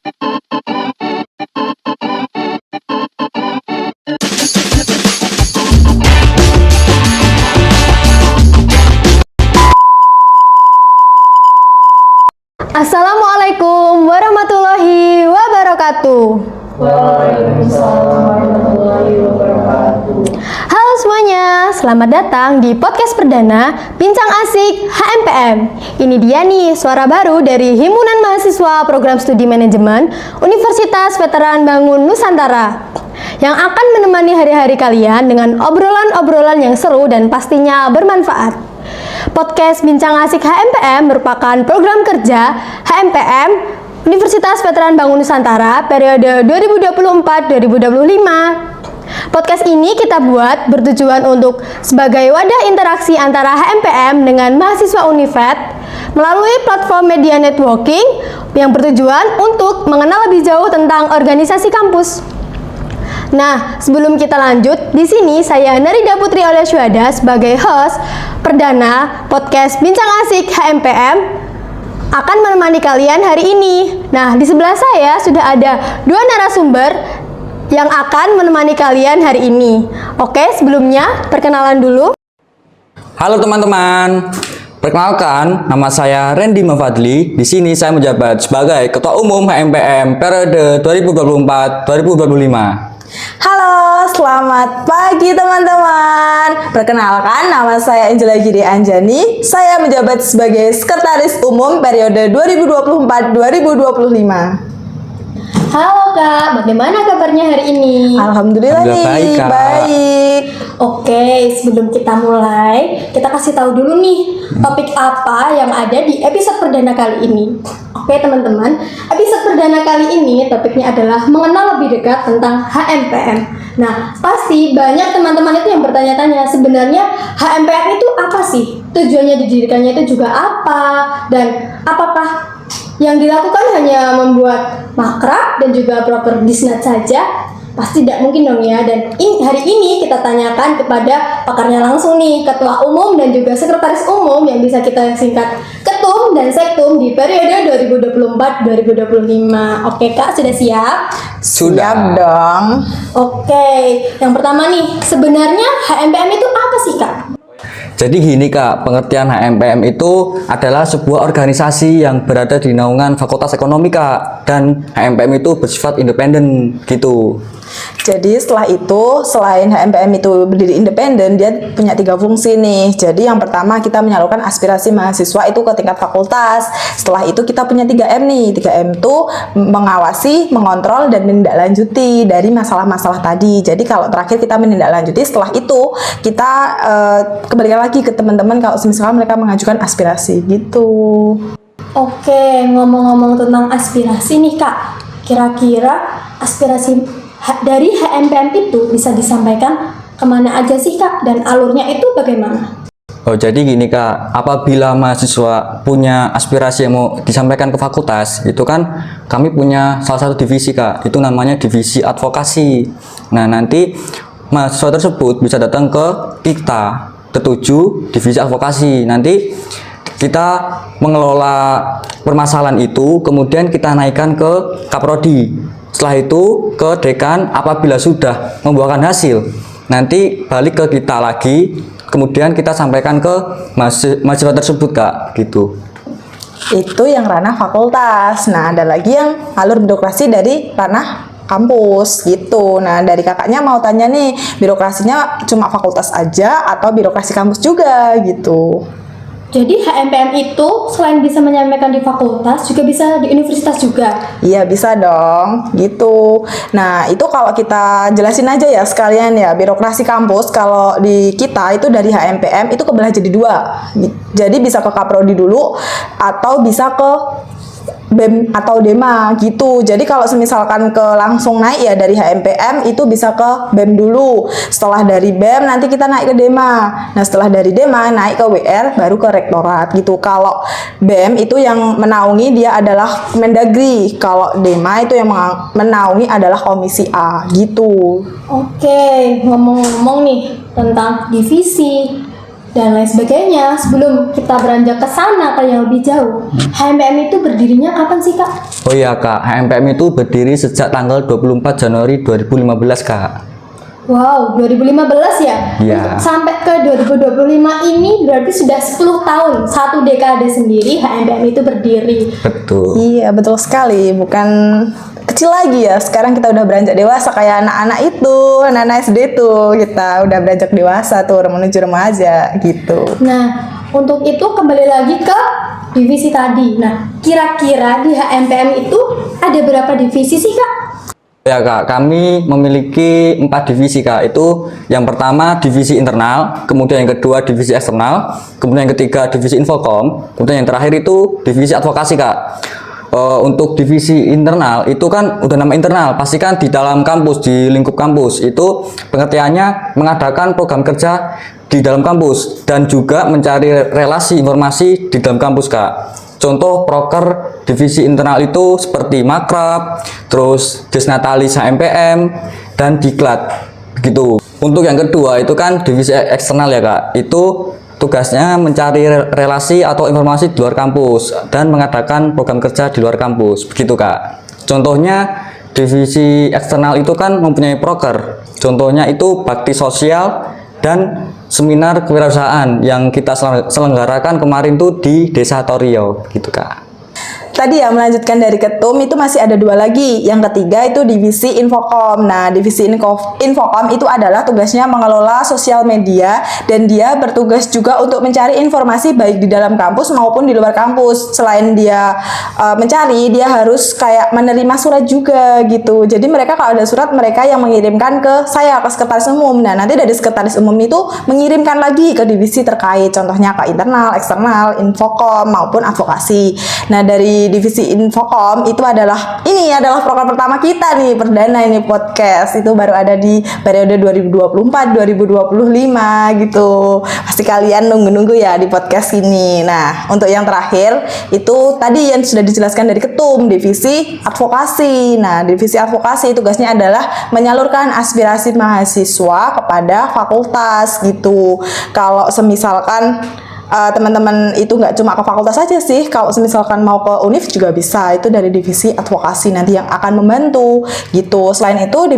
Assalamualaikum warahmatullahi wabarakatuh. Waalaikumsalam warahmatullahi wabarakatuh. Halo semuanya, selamat datang di podcast perdana Bincang Asik HMPM. Ini dia nih suara baru dari Himpunan Mahasiswa Program Studi Manajemen Universitas Veteran Bangun Nusantara yang akan menemani hari-hari kalian dengan obrolan-obrolan yang seru dan pastinya bermanfaat. Podcast Bincang Asik HMPM merupakan program kerja HMPM Universitas Veteran Bangun Nusantara periode 2024-2025. Podcast ini kita buat bertujuan untuk sebagai wadah interaksi antara HMPM dengan mahasiswa Univet melalui platform media networking yang bertujuan untuk mengenal lebih jauh tentang organisasi kampus. Nah, sebelum kita lanjut, di sini saya Narida Putri Oleswada sebagai host perdana podcast Bincang Asik HMPM akan menemani kalian hari ini. Nah, di sebelah saya sudah ada dua narasumber yang akan menemani kalian hari ini. Oke, sebelumnya perkenalan dulu. Halo teman-teman. Perkenalkan, nama saya Randy Mafadli. Di sini saya menjabat sebagai Ketua Umum HMPM periode 2024-2025. Halo, selamat pagi teman-teman. Perkenalkan, nama saya Angela Giri Anjani. Saya menjabat sebagai Sekretaris Umum periode 2024-2025. Halo Kak, bagaimana kabarnya hari ini? Alhamdulillah nih, baik, Kak. baik. Oke, sebelum kita mulai, kita kasih tahu dulu nih topik apa yang ada di episode perdana kali ini. Oke teman-teman, episode perdana kali ini topiknya adalah mengenal lebih dekat tentang HMPM. Nah, pasti banyak teman-teman itu yang bertanya-tanya, sebenarnya HMPM itu apa sih? Tujuannya didirikannya itu juga apa? Dan apakah yang dilakukan hanya membuat makrab dan juga proper disnat saja? Pasti tidak mungkin dong ya. Dan hari ini kita tanyakan kepada pakarnya langsung nih, Ketua Umum dan juga Sekretaris Umum yang bisa kita singkat Ketum dan Sektum di periode 2024-2025. Oke Kak, sudah siap? Siap dong. Oke, yang pertama nih, sebenarnya HMPM itu apa sih Kak? Jadi gini Kak, pengertian HMPM itu adalah sebuah organisasi yang berada di naungan Fakultas Ekonomi Kak. Dan HMPM itu bersifat independen gitu. Jadi setelah itu, selain HMPM itu berdiri independen, dia punya 3 fungsi nih. Jadi yang pertama kita menyalurkan aspirasi mahasiswa itu ke tingkat fakultas. Setelah itu kita punya 3M nih. 3M itu mengawasi, mengontrol, dan menindaklanjuti dari masalah-masalah tadi. Jadi kalau terakhir kita menindaklanjuti, setelah itu kita kembalikan lagi ke teman-teman kalau misalnya mereka mengajukan aspirasi gitu. Oke, ngomong-ngomong tentang aspirasi nih Kak, kira-kira aspirasi dari HMPM itu bisa disampaikan kemana aja sih Kak, dan alurnya itu bagaimana? Oh jadi gini Kak, apabila mahasiswa punya aspirasi yang mau disampaikan ke fakultas, itu kan kami punya salah satu divisi Kak, itu namanya divisi advokasi. Nah nanti mahasiswa tersebut bisa datang ke kita, tertuju divisi advokasi. Nanti kita mengelola permasalahan itu, kemudian kita naikkan ke Kaprodi. Setelah itu ke dekan, apabila sudah membuahkan hasil, nanti balik ke kita lagi, kemudian kita sampaikan ke mahasiswa tersebut Kak, gitu. Itu yang ranah fakultas. Nah, ada lagi yang alur birokrasi dari ranah kampus gitu. Nah, dari kakaknya mau tanya nih, birokrasinya cuma fakultas aja atau birokrasi kampus juga gitu. Jadi HMPM itu selain bisa menyampaikan di fakultas, juga bisa di universitas juga? Iya bisa dong, gitu. Nah itu kalau kita jelasin aja ya sekalian ya, birokrasi kampus kalau di kita itu dari HMPM itu kebelah jadi 2. Jadi bisa ke Kaprodi dulu atau bisa ke BEM atau DEMA gitu. Jadi kalau misalkan ke langsung naik ya dari HMPM itu bisa ke BEM dulu. Setelah dari BEM nanti kita naik ke DEMA. Nah setelah dari DEMA naik ke WR baru ke rektorat gitu. Kalau BEM itu yang menaungi dia adalah Mendagri. Kalau DEMA itu yang menaungi adalah Komisi A gitu. Oke, ngomong-ngomong nih tentang divisi, dan lain sebagainya. Sebelum kita beranjak ke sana ke yang lebih jauh, HMPM itu berdirinya kapan sih Kak? Oh iya Kak, HMPM itu berdiri sejak tanggal 24 Januari 2015 Kak. Wow, 2015 ya? Iya. Untuk sampai ke 2025 ini berarti sudah 10 tahun, satu dekade sendiri HMPM itu berdiri. Betul. Iya, betul sekali. Bukan kecil lagi ya. Sekarang kita udah beranjak dewasa kayak anak-anak itu, anak-anak SD tuh. Kita udah beranjak dewasa tuh, menuju remaja gitu. Nah, untuk itu kembali lagi ke divisi tadi. Nah, kira-kira di HMPM itu ada berapa divisi sih Kak? Ya Kak, kami memiliki 4 divisi Kak. Itu yang pertama divisi internal, kemudian yang kedua divisi eksternal, kemudian yang ketiga divisi infokom, kemudian yang terakhir itu divisi advokasi Kak. Untuk divisi internal itu kan udah nama internal, pasti kan di dalam kampus, di lingkup kampus itu pengertiannya mengadakan program kerja di dalam kampus dan juga mencari relasi informasi di dalam kampus Kak. Contoh proker divisi internal itu seperti Makrab, terus Desnatalis HMPM, dan Diklat begitu. Untuk yang kedua itu kan divisi eksternal ya Kak. Itu tugasnya mencari relasi atau informasi di luar kampus dan mengadakan program kerja di luar kampus begitu Kak. Contohnya divisi eksternal itu kan mempunyai proker. Contohnya itu bakti sosial dan seminar kewirausahaan yang kita selenggarakan kemarin tuh di Desa Torio gitu Kak. Tadi ya melanjutkan dari ketum itu masih ada 2 lagi. Yang ketiga itu divisi infokom. Nah, divisi infokom itu adalah tugasnya mengelola sosial media dan dia bertugas juga untuk mencari informasi baik di dalam kampus maupun di luar kampus. Selain dia mencari, dia harus kayak menerima surat juga gitu. Jadi mereka kalau ada surat mereka yang mengirimkan ke saya, ke sekretaris umum. Nah, nanti dari sekretaris umum itu mengirimkan lagi ke divisi terkait. Contohnya ke internal, eksternal, infokom maupun advokasi. Nah, dari divisi infokom itu adalah program pertama kita nih, perdana ini podcast. Itu baru ada di periode 2024-2025 gitu. Pasti kalian nunggu-nunggu ya di podcast ini. Nah, untuk yang terakhir itu tadi yang sudah dijelaskan dari ketum, divisi advokasi. Nah, divisi advokasi tugasnya adalah menyalurkan aspirasi mahasiswa kepada fakultas gitu. Kalau semisalkan teman-teman itu nggak cuma ke fakultas saja sih, kalau misalkan mau ke univ juga bisa, itu dari divisi advokasi nanti yang akan membantu gitu. Selain itu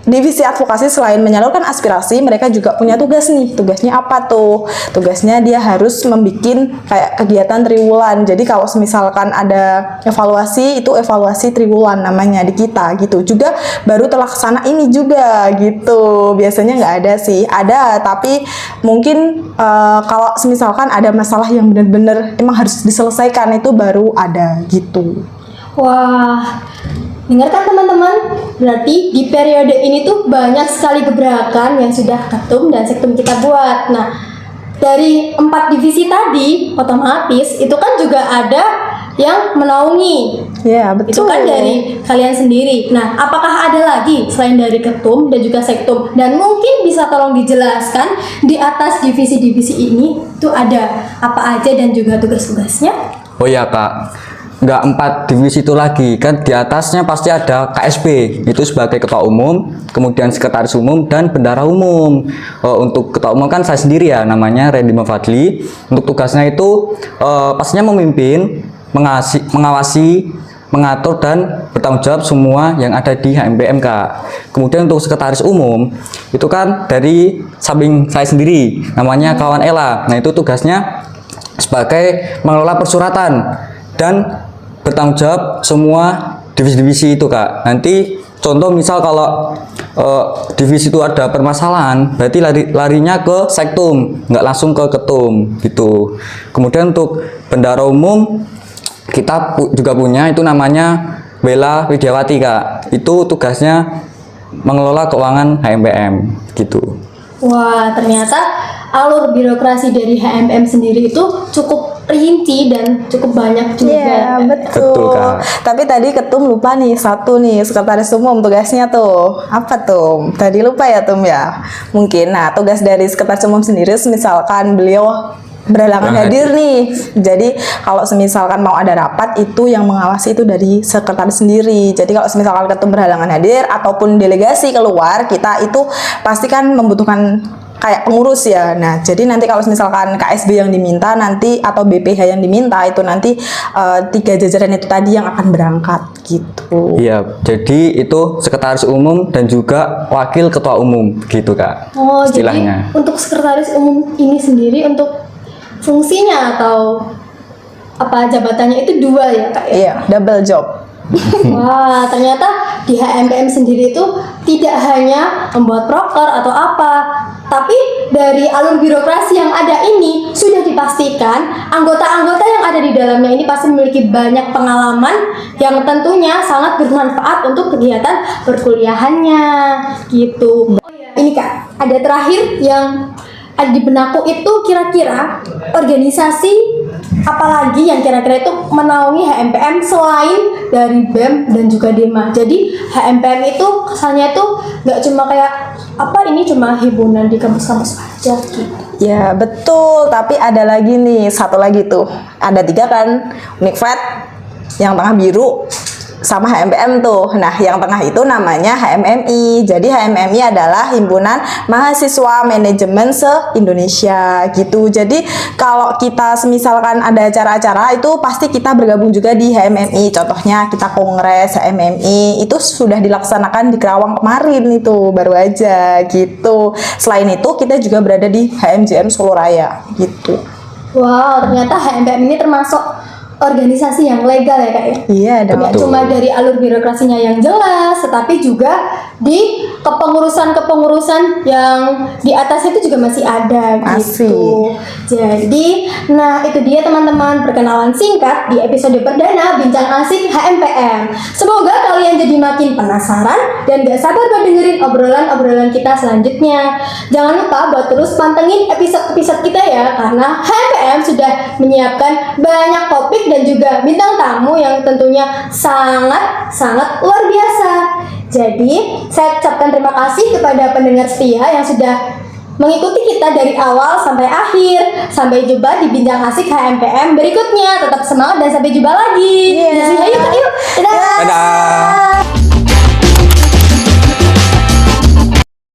divisi advokasi selain menyalurkan aspirasi, mereka juga punya tugas nih. Tugasnya apa tuh? Tugasnya dia harus membuat kayak kegiatan triwulan. Jadi kalau misalkan ada evaluasi, itu evaluasi triwulan namanya di kita gitu. Juga baru terlaksana ini juga gitu. Biasanya nggak ada sih, ada tapi mungkin kalau misalkan ada masalah yang benar-benar emang harus diselesaikan itu baru ada gitu. Wah, dengarkan teman-teman, berarti di periode ini tuh banyak sekali gebrakan yang sudah ketum dan sektum kita buat. Nah, dari 4 divisi tadi, otomatis itu kan juga ada yang menaungi. Ya, betul. Itu kan dari kalian sendiri. Nah, apakah ada lagi selain dari ketum dan juga sektum? Dan mungkin bisa tolong dijelaskan di atas divisi-divisi ini itu ada apa aja dan juga tugas-tugasnya? Oh iya Kak, nggak 4 divisi itu lagi, kan di atasnya pasti ada KSP, itu sebagai ketua umum, kemudian sekretaris umum dan bendahara umum. Untuk ketua umum kan saya sendiri ya, namanya Randy Mafadli. Untuk tugasnya itu pastinya memimpin, mengawasi, mengatur dan bertanggung jawab semua yang ada di HMPM Kak. Kemudian untuk sekretaris umum itu kan dari samping saya sendiri, namanya kawan Ella. Nah, itu tugasnya sebagai mengelola persuratan dan bertanggung jawab semua divisi-divisi itu Kak. Nanti contoh misal kalau divisi itu ada permasalahan, berarti larinya ke sektum, nggak langsung ke ketum gitu. Kemudian untuk bendahara umum kita juga punya, itu namanya Bella Widiawati Kak. Itu tugasnya mengelola keuangan HMPM gitu. Wah, ternyata alur birokrasi dari HMPM sendiri itu cukup rinci dan cukup banyak juga. Iya, betul. Betul, Kak. Tapi tadi ketum lupa nih satu nih, sekretaris umum tugasnya tuh. Apa tuh? Tadi lupa ya Tum ya? Mungkin. Nah, tugas dari sekretaris umum sendiri misalkan beliau berhalangan hadir nih. Jadi kalau misalkan mau ada rapat itu yang mengawasi itu dari sekretaris sendiri. Jadi kalau misalkan ketum berhalangan hadir ataupun delegasi keluar, kita itu pasti kan membutuhkan kayak pengurus ya. Nah, jadi nanti kalau misalkan KSB yang diminta nanti atau BPH yang diminta itu nanti 3 jajaran itu tadi yang akan berangkat gitu. Iya, jadi itu sekretaris umum dan juga wakil ketua umum gitu Kak. Oh, istilahnya. jadi untuk sekretaris umum ini sendiri untuk fungsinya atau apa jabatannya itu 2 ya Kak ya? Iya, double job. Wah, ternyata di HMPM sendiri itu tidak hanya membuat proker atau apa, tapi dari alur birokrasi yang ada ini sudah dipastikan anggota-anggota yang ada di dalamnya ini pasti memiliki banyak pengalaman yang tentunya sangat bermanfaat untuk kegiatan perkuliahannya gitu. Ini Kak, ada terakhir yang ada di benakku itu kira-kira organisasi apalagi yang kira-kira itu menaungi HMPM selain dari BEM dan juga DEMA. Jadi HMPM itu kesannya itu nggak cuma kayak apa ini cuma himpunan di kampus-kampus aja gitu. Ya betul, tapi ada lagi nih, satu lagi tuh. Ada 3 kan, Unikfed yang tengah biru sama HMPM tuh. Nah, yang tengah itu namanya HMMI. Jadi HMMI adalah Himpunan Mahasiswa Manajemen se-Indonesia gitu. Jadi kalau kita misalkan ada acara-acara itu pasti kita bergabung juga di HMMI. Contohnya kita kongres HMMI itu sudah dilaksanakan di Kerawang kemarin itu baru aja gitu. Selain itu kita juga berada di HMJM Solo Raya gitu. Wow, ternyata HMPM ini termasuk organisasi yang legal ya Kak ya? Iya dong. Tidak cuma dari alur birokrasinya yang jelas, tetapi juga di kepengurusan-kepengurusan yang di atas itu juga masih ada gitu. Jadi, nah itu dia teman-teman perkenalan singkat di episode perdana Bincang Asik HMPM. Semoga kalian jadi makin penasaran dan gak sabar buat dengerin obrolan-obrolan kita selanjutnya. Jangan lupa buat terus pantengin episode-episode kita ya, karena HMPM sudah menyiapkan banyak topik dan juga bintang tamu yang tentunya sangat luar biasa. Jadi, saya ucapkan terima kasih kepada pendengar setia yang sudah mengikuti kita dari awal sampai akhir. Sampai jumpa di Bincang Asik HMPM berikutnya. Tetap semangat dan sampai jumpa lagi. Yeah. Ayo Kak, yuk.